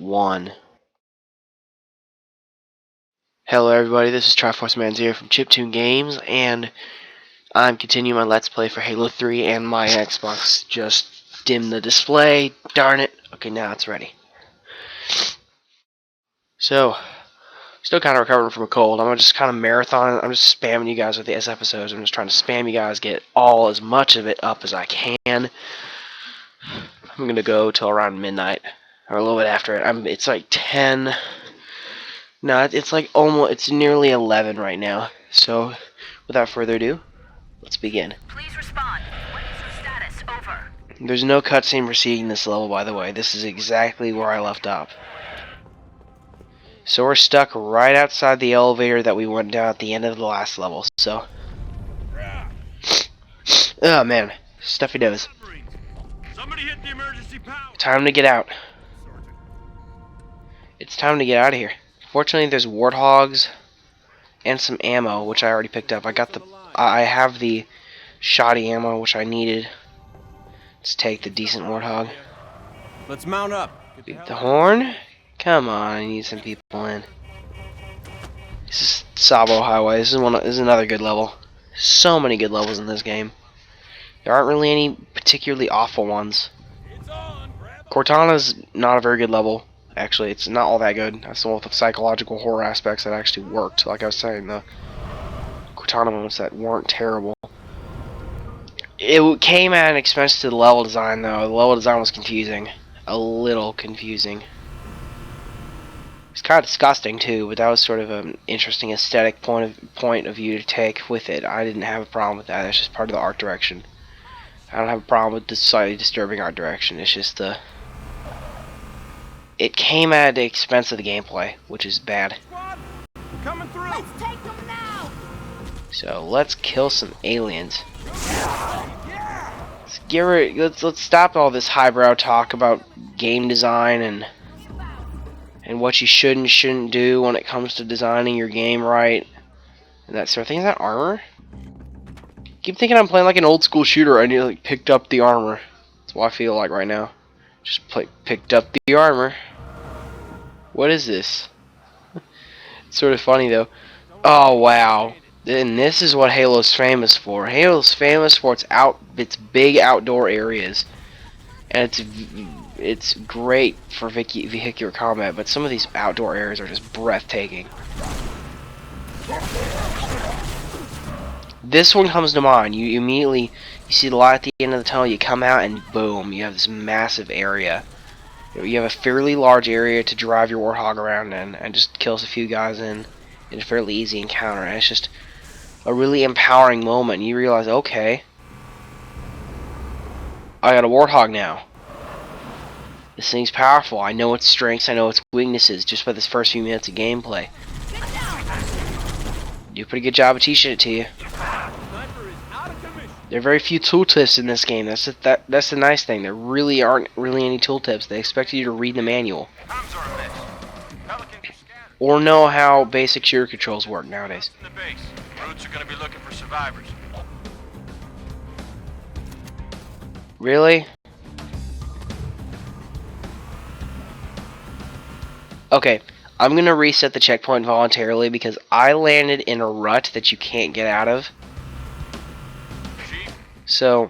1. Hello everybody, this is Triforce Man Zero from Chiptune Games, and I'm continuing my Let's Play for Halo 3, and my Xbox just dimmed the display. Darn it. Okay, now it's ready. So, still kind of recovering from a cold. I'm just kind of marathon. I'm just spamming you guys with these episodes. I'm just trying to spam you guys, get as much of it up as I can. I'm going to go till around midnight, or a little bit after it. It's like 10... No, it's like it's nearly 11 right now. So, without further ado, let's begin. Please respond. What is your status? Over. There's no cutscene preceding this level, by the way. This is exactly where I left off. So we're stuck right outside the elevator that we went down at the end of the last level. So, oh man, stuffy nose. Somebody hit the emergency power. Time to get out. It's time to get out of here. Fortunately, there's warthogs and some ammo, which I already picked up. I have the shoddy ammo, which I needed. Let's take the decent warthog. Let's mount up. Beat the horn. Come on, I need some people in. This is Sabo Highway. This is another good level. So many good levels in this game. There aren't really any particularly awful ones. Cortana's not a very good level. Actually, it's not all that good. That's the one with the psychological horror aspects that actually worked. Like I was saying, the Cortana ones that weren't terrible. It came at an expense to the level design, though. The level design was confusing. A little confusing. It's kind of disgusting, too, but that was sort of an interesting aesthetic point of view to take with it. I didn't have a problem with that. That's just part of the art direction. I don't have a problem with the slightly disturbing art direction. It's just the... It came at the expense of the gameplay, which is bad. Coming through. Let's take them now. So let's kill some aliens. Let's stop all this highbrow talk about game design and what you should and shouldn't do when it comes to designing your game right and that sort of thing. Is that armor? I keep thinking I'm playing like an old school shooter. I need to like picked up the armor. That's what I feel like right now. Just picked up the armor. What is this? It's sort of funny though. Oh wow. And this is what Halo's famous for. Halo's famous for its big outdoor areas. And it's great for vehicular combat, but some of these outdoor areas are just breathtaking. This one comes to mind. You immediately see the light at the end of the tunnel, you come out and boom, you have this massive area. You have a fairly large area to drive your warthog around in and just kills a few guys in a fairly easy encounter. And it's just a really empowering moment. You realize, okay, I got a warthog now. This thing's powerful. I know its strengths, I know its weaknesses just by this first few minutes of gameplay. Do a pretty good job of teaching it to you. There are very few tooltips in this game. That's the nice thing. There really aren't any tooltips. They expect you to read the manual or know how basic shooter controls work nowadays. Brutes are going to be looking for survivors. Really? Okay, I'm gonna reset the checkpoint voluntarily because I landed in a rut that you can't get out of. So,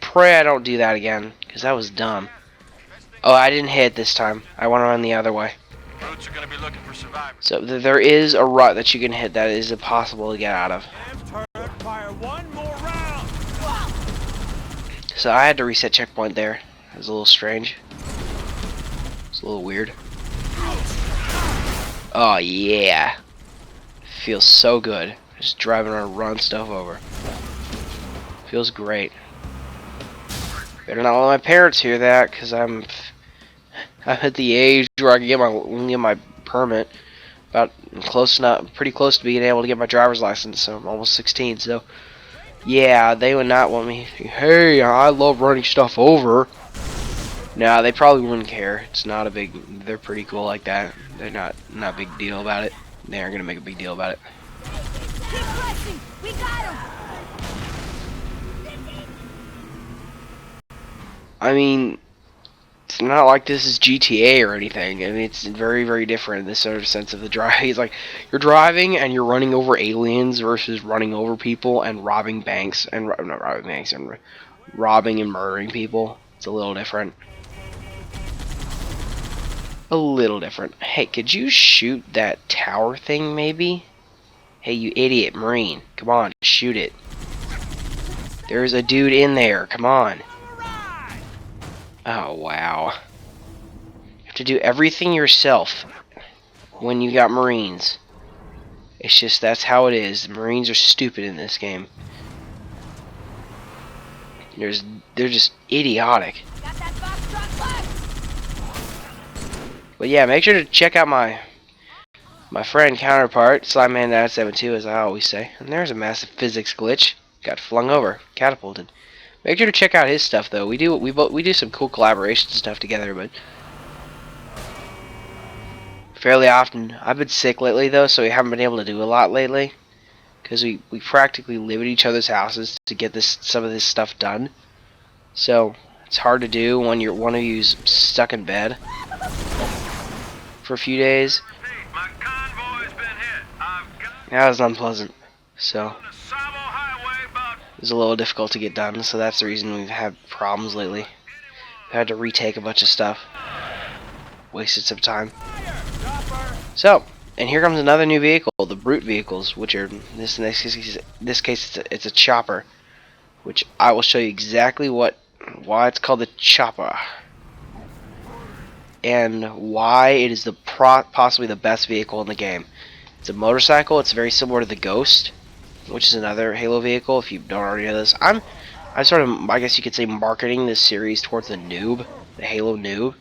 pray I don't do that again, because that was dumb. Oh, I didn't hit this time. I went around the other way. Brutes are going to be looking for survivors. So, there is a rut that you can hit that is impossible to get out of. Fire one more round. So, I had to reset checkpoint there. It was a little strange. It's a little weird. Oh, yeah. Feels so good. Just driving around, run stuff over. Feels great. Better not let my parents hear that, cause I'm at the age where I can get my permit. Pretty close to being able to get my driver's license. So I'm almost 16. So yeah, they would not want me. Hey, I love running stuff over. Nah, they probably wouldn't care. It's not a big. They're pretty cool like that. They're not a big deal about it. They aren't gonna make a big deal about it. Keep pressing. We got him. I mean, It's not like this is GTA or anything. I mean, it's very, very different in this sort of sense of the drive. It's like you're driving and you're running over aliens versus running over people and robbing banks and not robbing banks and robbing and murdering people. It's a little different. A little different. Hey, could you shoot that tower thing, maybe? Hey, you idiot Marine. Come on, shoot it. There's a dude in there. Come on. Oh, wow. You have to do everything yourself when you got Marines. It's just, that's how it is. The Marines are stupid in this game. They're just idiotic. Got that box truck left. But yeah, make sure to check out my friend counterpart, SlimeMan972, as I always say. And there's a massive physics glitch. Got flung over, catapulted. Make sure to check out his stuff though. We do some cool collaboration stuff together, but fairly often. I've been sick lately though, so we haven't been able to do a lot lately. Because we practically live at each other's houses to get some of this stuff done. So it's hard to do when one of you's stuck in bed for a few days. My convoy's been hit. That was unpleasant. So the Savo Highway about it was a little difficult to get done. So that's the reason we've had problems lately. We had to retake a bunch of stuff. Wasted some time. So, and here comes another new vehicle, the Brute vehicles, which are in this case it's a chopper, which I will show you exactly why it's called the chopper, and why it is possibly the best vehicle in the game. It's a motorcycle. It's very similar to the Ghost, which is another Halo vehicle. If you don't already know this, I'm sort of, I guess you could say, marketing this series towards the noob, the Halo noob,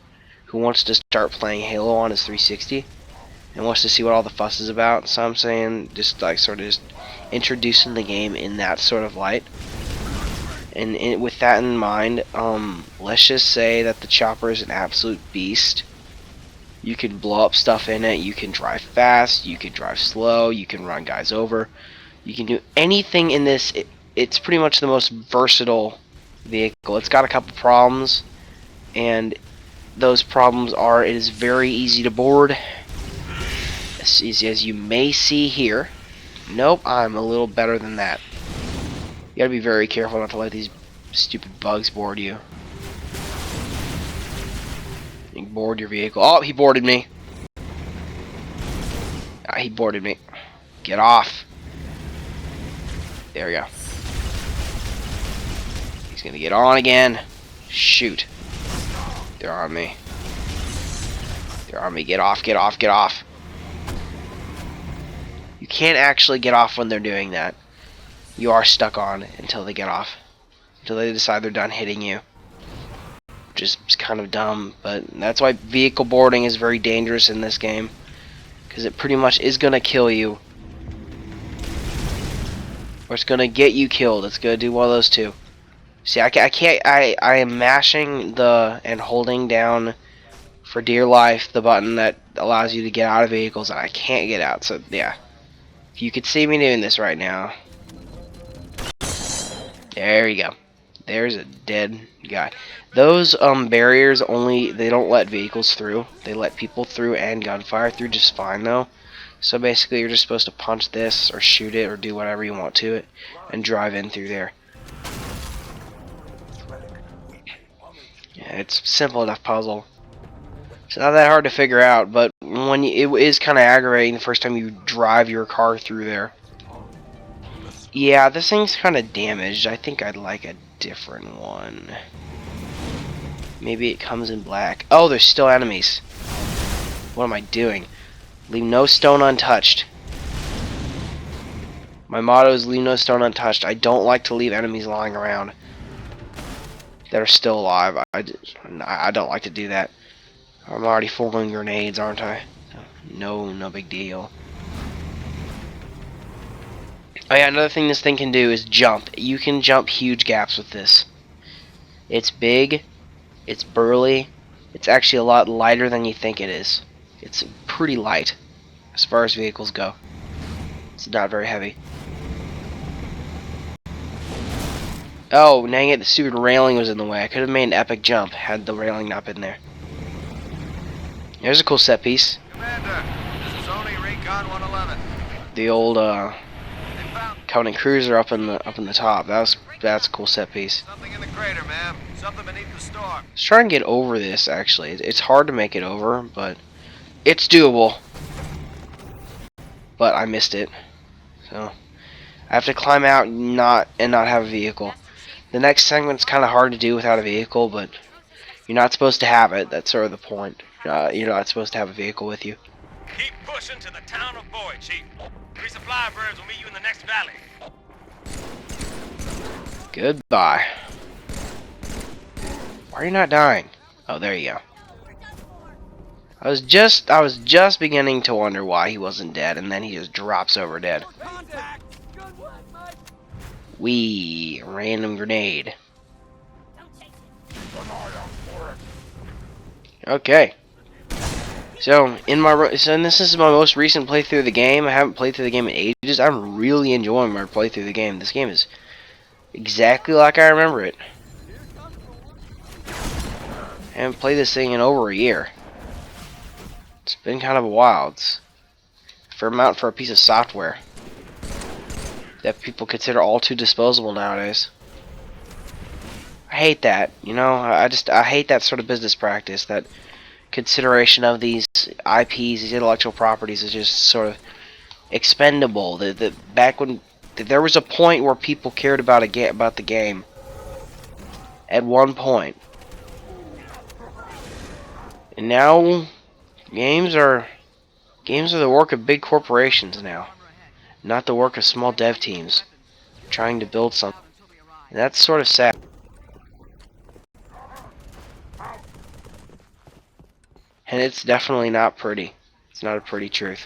who wants to start playing Halo on his 360 and wants to see what all the fuss is about. So I'm saying just like sort of just introducing the game in that sort of light. And with that in mind, let's just say that the chopper is an absolute beast. You can blow up stuff in it, you can drive fast, you can drive slow, you can run guys over, you can do anything in this. It's pretty much the most versatile vehicle. It's got a couple problems, and those problems are it is very easy to board, as easy as you may see here. Nope, I'm a little better than that. You gotta be very careful not to let these stupid bugs board you. You board your vehicle. Oh, he boarded me. Ah, he boarded me. Get off. There we go. He's gonna get on again. Shoot. They're on me. They're on me. Get off, get off, get off. You can't actually get off when they're doing that. You are stuck on until they get off. Until they decide they're done hitting you. Which is kind of dumb, but that's why vehicle boarding is very dangerous in this game. Because it pretty much is going to kill you. Or it's going to get you killed. It's going to do one of those two. See, I am mashing and holding down for dear life the button that allows you to get out of vehicles, and I can't get out. So yeah, if you could see me doing this right now, there you go. There's a dead guy. Those barriers they don't let vehicles through. They let people through and gunfire through just fine though. So basically, you're just supposed to punch this or shoot it or do whatever you want to it and drive in through there. Yeah, it's a simple enough puzzle. It's not that hard to figure out, but it is kind of aggravating the first time you drive your car through there. Yeah, this thing's kind of damaged. I think I'd like a different one. Maybe it comes in black. Oh, there's still enemies. What am I doing? Leave no stone untouched. My motto is leave no stone untouched. I don't like to leave enemies lying around that are still alive. I don't like to do that. I'm already full of grenades, aren't I? No big deal. Oh yeah, another thing this thing can do is jump. You can jump huge gaps with this. It's big, it's burly, it's actually a lot lighter than you think it is. It's pretty light as far as vehicles go. It's not very heavy. Oh, dang it, the stupid railing was in the way. I could have made an epic jump had the railing not been there. There's a cool set piece. Commander, this is only Recon 111. The old They found Covenant Cruiser up in the top. That's a cool set piece. something in the crater, ma'am. Something beneath the storm. Let's try and get over this, actually. It's hard to make it over, but it's doable. But I missed it. So I have to climb out and not have a vehicle. The next segment's kind of hard to do without a vehicle, but you're not supposed to have it. That's sort of the point. You're not supposed to have a vehicle with you. Keep pushing to the town of Boyd, Chief. Resupply birds will meet you in the next valley. Goodbye. Why are you not dying? Oh, there you go. I was just beginning to wonder why he wasn't dead, and then he just drops over dead. Wee, random grenade. Okay. So this is my most recent playthrough of the game. I haven't played through the game in ages. I'm really enjoying my playthrough of the game. This game is exactly like I remember it. I haven't played this thing in over a year. It's been kind of a while. It's a fair amount for a piece of software that people consider all too disposable nowadays. I hate that, you know. I hate that sort of business practice. That consideration of these IPs, these intellectual properties, is just sort of expendable. Back when there was a point where people cared about the game. At one point, and now games are the work of big corporations now, not the work of small dev teams trying to build something. And that's sort of sad. And it's definitely not pretty. It's not a pretty truth.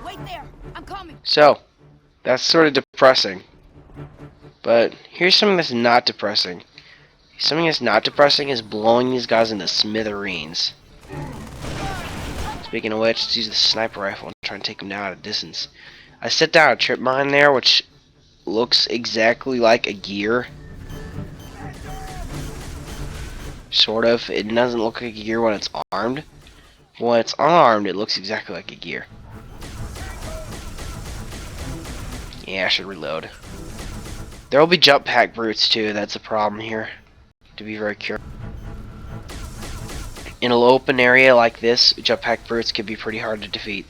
Wait there. I'm coming. So, that's sort of depressing. But here's something that's not depressing. Something that's not depressing is blowing these guys into smithereens. Speaking of which, let's use the sniper rifle and try and take them down at a distance. I set down a trip mine there, which looks exactly like a gear. Sort of. It doesn't look like a gear when it's armed. When it's unarmed, it looks exactly like a gear. Yeah, I should reload. There will be jump pack brutes too. That's a problem here. To be very careful. In an open area like this, jump pack brutes can be pretty hard to defeat.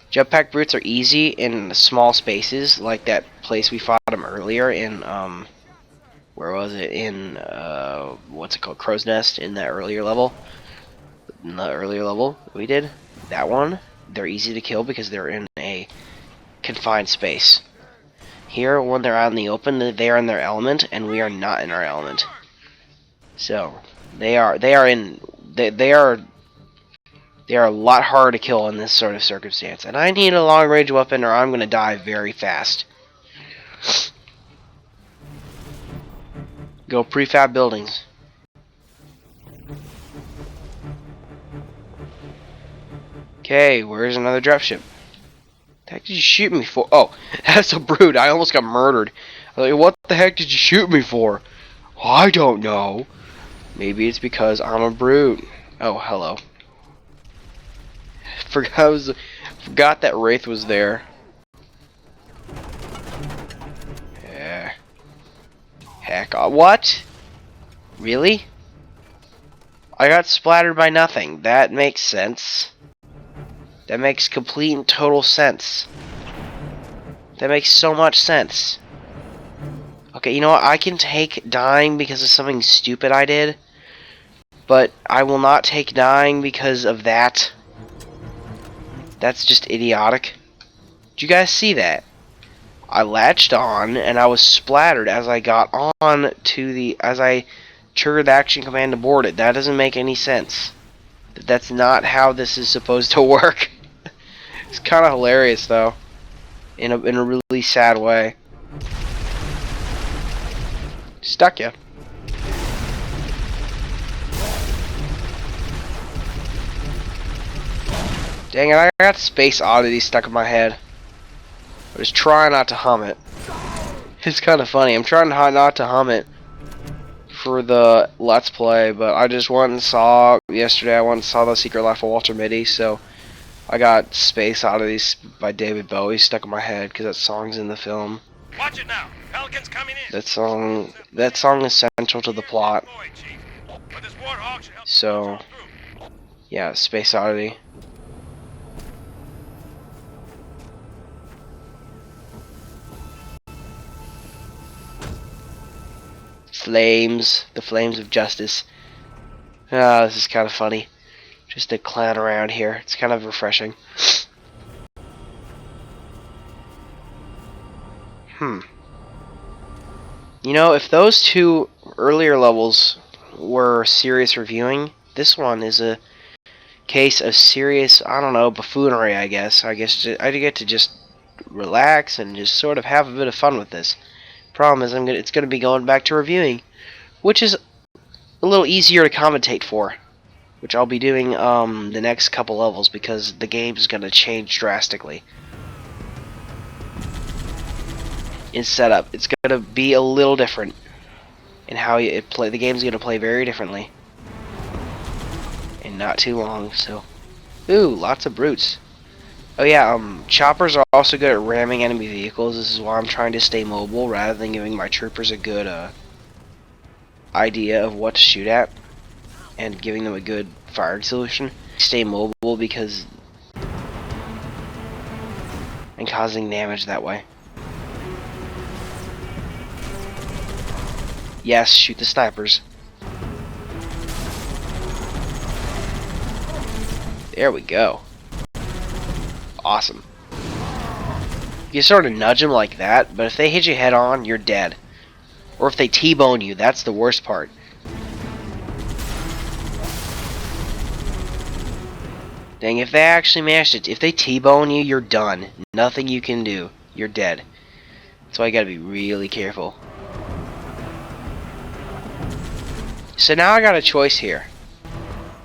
Jump pack brutes are easy in small spaces, like that place we fought them earlier in where was it? In what's it called? Crow's Nest, in that earlier level. In the earlier level we did that one. They're easy to kill because they're in a confined space. Here, when they're out in the open, they are in their element, and we are not in our element. So they are a lot harder to kill in this sort of circumstance. And I need a long range weapon, or I'm gonna die very fast. Go prefab buildings. Okay, where's another dropship? The heck did you shoot me for? Oh, that's a brute. I almost got murdered. I was like, what the heck did you shoot me for? I don't know. Maybe it's because I'm a brute. Oh, hello. Forgot that Wraith was there. Yeah. Heck, what? Really? I got splattered by nothing. That makes sense. That makes complete and total sense. That makes so much sense. Okay, you know what? I can take dying because of something stupid I did. But I will not take dying because of that. That's just idiotic. Did you guys see that? I latched on and I was splattered as I got on to as I triggered the action command to board it. That doesn't make any sense. That's not how this is supposed to work. It's kind of hilarious though, in a really sad way. Stuck ya. Dang it! I got Space Oddity stuck in my head. I was trying not to hum it. It's kind of funny. I'm trying not to hum it for the Let's Play, but I just went and saw yesterday. I went and saw The Secret Life of Walter Mitty, so I got Space Oddities by David Bowie stuck in my head because that song's in the film. Watch it now. Pelicans coming in. That song is central to the plot. Boy, Chief. But this warthog should help So, control through. yeah, Space Oddity. Flames, the flames of justice. Ah, this is kind of funny. Just to clown around here. It's kind of refreshing. You know, if those two earlier levels were serious reviewing, this one is a case of serious, I don't know, buffoonery, I guess. I get to just relax and just sort of have a bit of fun with this. Problem is, it's going to be going back to reviewing, which is a little easier to commentate for, which I'll be doing the next couple levels because the game's going to change drastically in setup. It's going to be a little different in how it play. The game's going to play very differently and not too long. So, ooh, lots of brutes. Oh yeah, choppers are also good at ramming enemy vehicles. This is why I'm trying to stay mobile rather than giving my troopers a good idea of what to shoot at and giving them a good firing solution. Stay mobile because and causing damage that way. Yes, shoot the snipers. There we go. Awesome. You sort of nudge them like that, but if they hit you head on, you're dead. Or if they T-bone you, that's the worst part. Dang, if they actually manage it, if they T-bone you, you're done. Nothing you can do. You're dead. That's why you gotta be really careful. So now I got a choice here.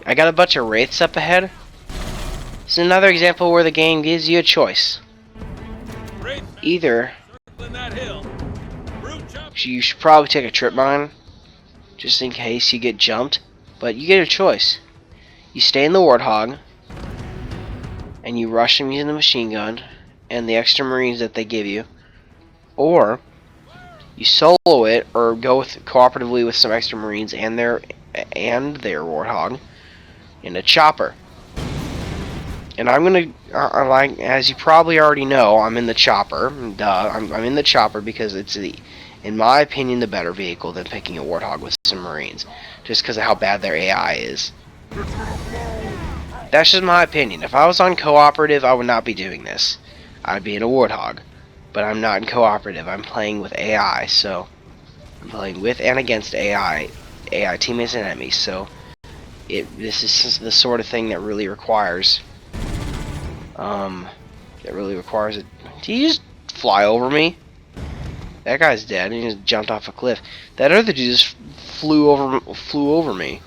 I got a bunch of wraiths up ahead. It's another example where the game gives you a choice. Either you should probably take a trip mine just in case you get jumped, but you get a choice. You stay in the Warthog and you rush them using the machine gun and the extra marines that they give you, or you solo it or go cooperatively with some extra marines and their Warthog in a chopper. And I'm gonna, like, as you probably already know, I'm in the chopper. Duh, I'm in the chopper because it's in my opinion, the better vehicle than picking a Warthog with some Marines, just because of how bad their AI is. That's just my opinion. If I was on cooperative, I would not be doing this. I'd be in a Warthog, but I'm not in cooperative. I'm playing with AI, so I'm playing with and against AI teammates and enemies. So this is the sort of thing that really requires. It. Did he just fly over me? That guy's dead. He just jumped off a cliff. That other dude just flew over me.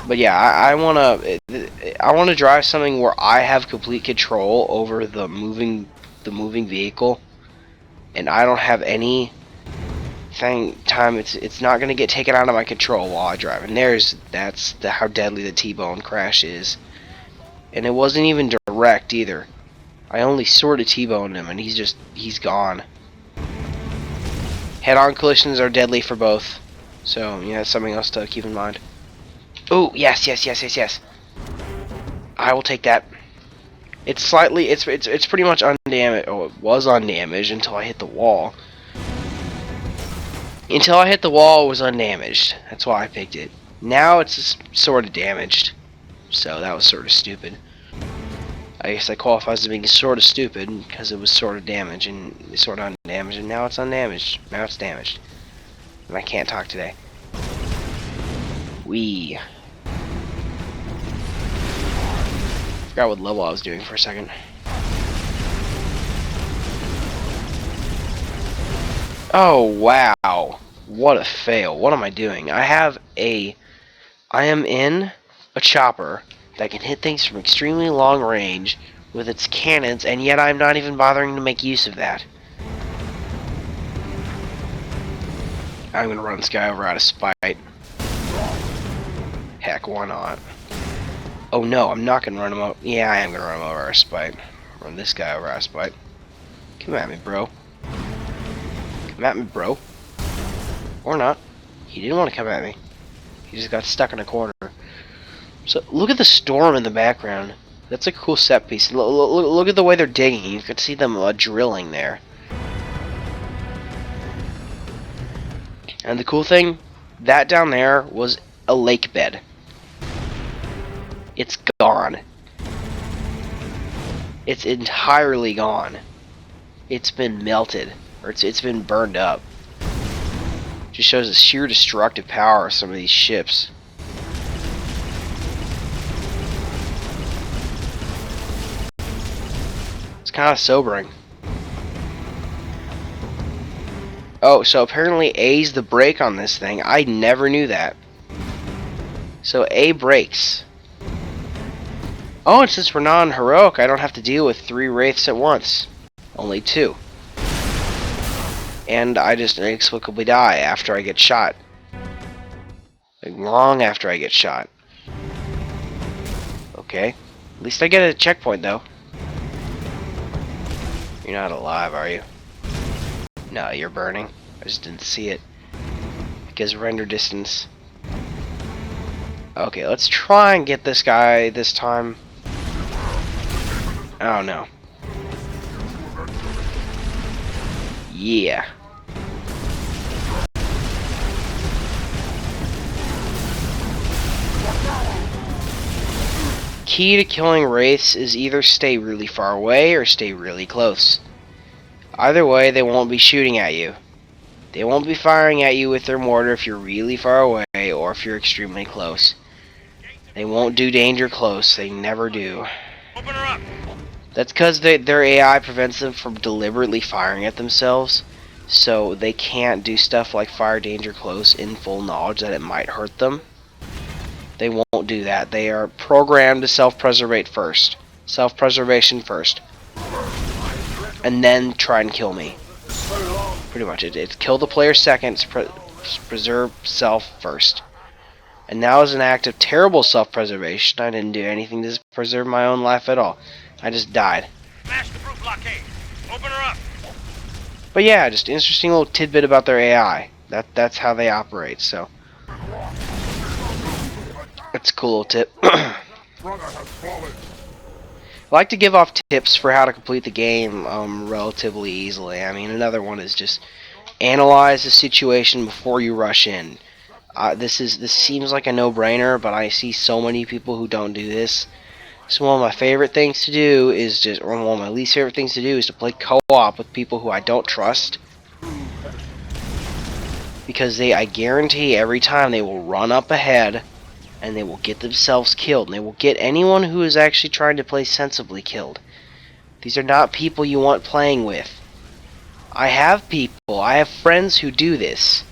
But yeah, I wanna drive something where I have complete control over the moving vehicle, and I don't have any time. It's not gonna get taken out of my control while I drive. And that's how deadly the T-bone crash is. And it wasn't even direct either. I only sort of T-boned him and he's gone. Head-on collisions are deadly for both. So, yeah, that's something else to keep in mind. Oh, yes. I will take that. It's pretty much undamaged. Oh, it was undamaged until I hit the wall. Until I hit the wall, it was undamaged. That's why I picked it. Now it's just sort of damaged. So that was sort of stupid. I guess that qualifies as being sort of stupid because it was sort of damaged and sort of undamaged, and now it's undamaged. Now it's damaged. And I can't talk today. Forgot what level I was doing for a second. Oh wow. What a fail. What am I doing? I am in a chopper that can hit things from extremely long range with its cannons, and yet I'm not even bothering to make use of that. I'm gonna run this guy over out of spite. Heck, why not? Oh no, I'm not gonna run him over. Yeah, I am gonna run him over out of spite. Run this guy over out of spite. Come at me, bro. Come at me, bro. Or not. He didn't want to come at me. He just got stuck in a corner. So look at the storm in the background. That's a cool set piece. Look at the way they're digging. You can see them drilling there. And the cool thing, that down there was a lake bed. It's gone. It's entirely gone. It's been melted, or it's been burned up. Just shows the sheer destructive power of some of these ships. It's kind of sobering. Oh, so apparently A's the brake on this thing. I never knew that. So A brakes. Oh, and since we're not on heroic, I don't have to deal with 3 wraiths at once. Only 2. And I just inexplicably die after I get shot. Like, long after I get shot. Okay. At least I get a checkpoint, though. You're not alive, are you? No, you're burning. I just didn't see it. Because render distance. Okay, let's try and get this guy this time. Oh no. Yeah. Key to killing wraiths is either stay really far away or stay really close. Either way, they won't be shooting at you. They won't be firing at you with their mortar if you're really far away or if you're extremely close. They won't do danger close. They never do. Open her up. That's because their AI prevents them from deliberately firing at themselves. So they can't do stuff like fire danger close in full knowledge that it might hurt them. They won't do that. They are programmed to self-preservate first. Self-preservation first. And then try and kill me. Pretty much. It's kill the player second, preserve self first. And now as an act of terrible self-preservation, I didn't do anything to preserve my own life at all. I just died. Smash the brute blockade. Open her up. But yeah, just interesting little tidbit about their AI. That's how they operate, so. That's a cool little tip. I like to give off tips for how to complete the game relatively easily. I mean, another one is just analyze the situation before you rush in. This seems like a no-brainer, but I see so many people who don't do this. So one of my favorite things to do is or one of my least favorite things to do is to play co-op with people who I don't trust. Because I guarantee every time they will run up ahead and they will get themselves killed. And they will get anyone who is actually trying to play sensibly killed. These are not people you want playing with. I have friends who do this.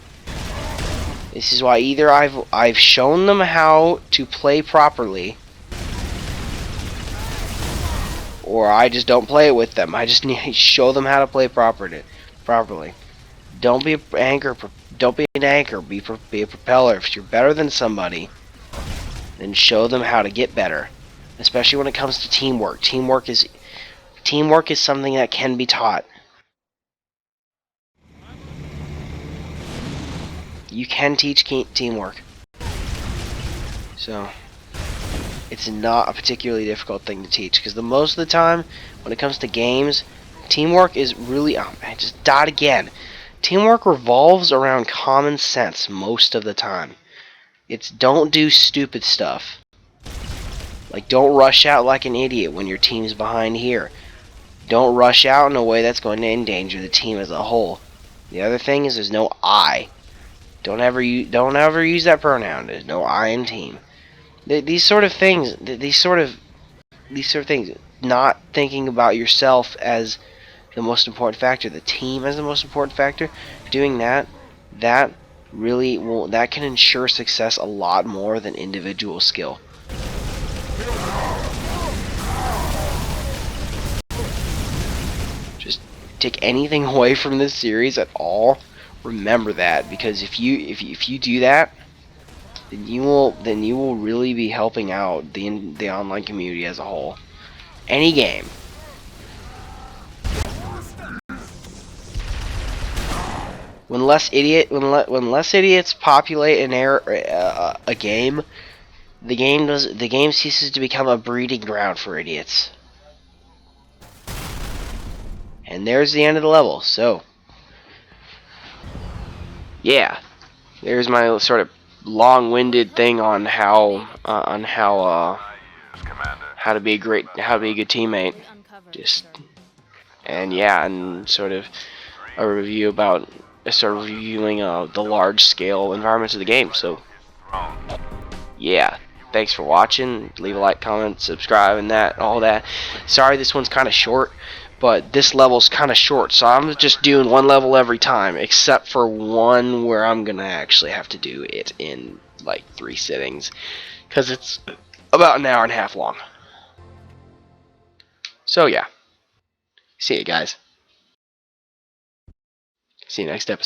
This is why either I've shown them how to play properly, or I just don't play it with them. I just need to show them how to play properly. Don't be an anchor. Don't be an anchor. Be a propeller. If you're better than somebody, then show them how to get better. Especially when it comes to teamwork. Teamwork is something that can be taught. You can teach teamwork. So it's not a particularly difficult thing to teach, because most of the time when it comes to games, teamwork is really I just died again. Teamwork revolves around common sense most of the time. It's don't do stupid stuff. Like, don't rush out like an idiot when your team's behind here. Don't rush out in a way that's going to endanger the team as a whole. The other thing is there's no I. Don't ever use that pronoun. There's no I in team. These sort of things, not thinking about yourself as the most important factor, the team as the most important factor, doing that really will, that can ensure success a lot more than individual skill. Just take anything away from this series at all, Remember that, because if you do that, then you will really be helping out the online community as a whole. Any game. When less idiots populate a game, the game ceases to become a breeding ground for idiots. And there's the end of the level. So, yeah, there's my sort of long-winded thing on how to be a good teammate. And sort of a review about reviewing the large-scale environments of the game. So, yeah, thanks for watching. Leave a like, comment, subscribe, and all that. Sorry, this one's kind of short, but this level's kind of short, so I'm just doing one level every time, except for one where I'm gonna actually have to do it in like 3 sittings, because it's about an hour and a half long. So yeah, see you guys. See you next episode.